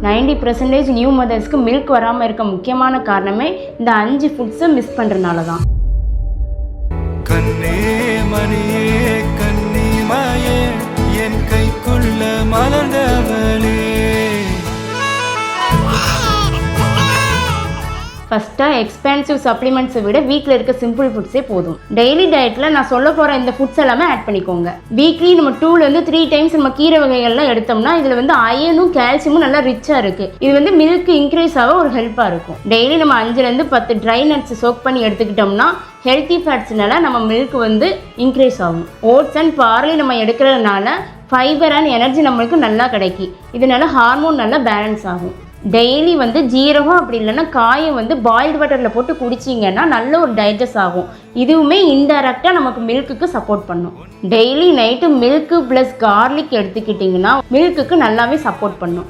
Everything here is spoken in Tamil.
90% நியூ மதர்ஸ்க்கு மில்க் வராமல் இருக்க முக்கியமான காரணமே இந்த 5 ஃபுட்ஸை மிஸ் பண்ணுறதுனால தான். கண்ணே மணியே கண்ணிமாயே என் கைக்குள்ள மலர்ந்தவளே. ஃபஸ்ட்டாக எக்ஸ்பென்சிவ் சப்ளிமெண்ட்ஸை விட வீட்டில் இருக்க சிம்பிள் ஃபுட்ஸே போதும். டெய்லி டயட்டில் நான் சொல்ல போகிற இந்த ஃபுட்ஸ் எல்லாமே ஆட் பண்ணிக்கோங்க. வீக்லி நம்ம 2-3 டைம்ஸ் நம்ம கீரை வகைகள்லாம் எடுத்தோம்னா இதில் அயனும் கால்சியமும் நல்லா ரிச்சாக இருக்குது. இது மில்க் இன்க்ரீஸ் ஆக ஒரு ஹெல்ப்பாக இருக்கும். டெய்லி நம்ம 5-10 ட்ரை நட்ஸ் சோக் பண்ணி எடுத்துக்கிட்டோம்னா ஹெல்த்தி ஃபேட்ஸ்னால நம்ம மில்க் இன்க்ரீஸ் ஆகும். ஓட்ஸ் அண்ட் பார்லி நம்ம எடுக்கிறதுனால ஃபைபர் அண்ட் எனர்ஜி நம்மளுக்கு நல்லா கிடைக்கும். இதனால ஹார்மோன் நல்லா பேலன்ஸ் ஆகும். டெய்லி ஜீரகம் அப்படி இல்லைன்னா காயை பாயில்டு வாட்டரில் போட்டு குடிச்சிங்கன்னா நல்ல ஒரு டைஜஸ்ட் ஆகும். இதுவுமே இன்டைரக்டாக நமக்கு மில்க்குக்கு சப்போர்ட் பண்ணும். Daily night milk plus garlic எடுத்துக்கிட்டிங்கன்னா மில்க்குக்கு நல்லாவே சப்போர்ட் பண்ணும்.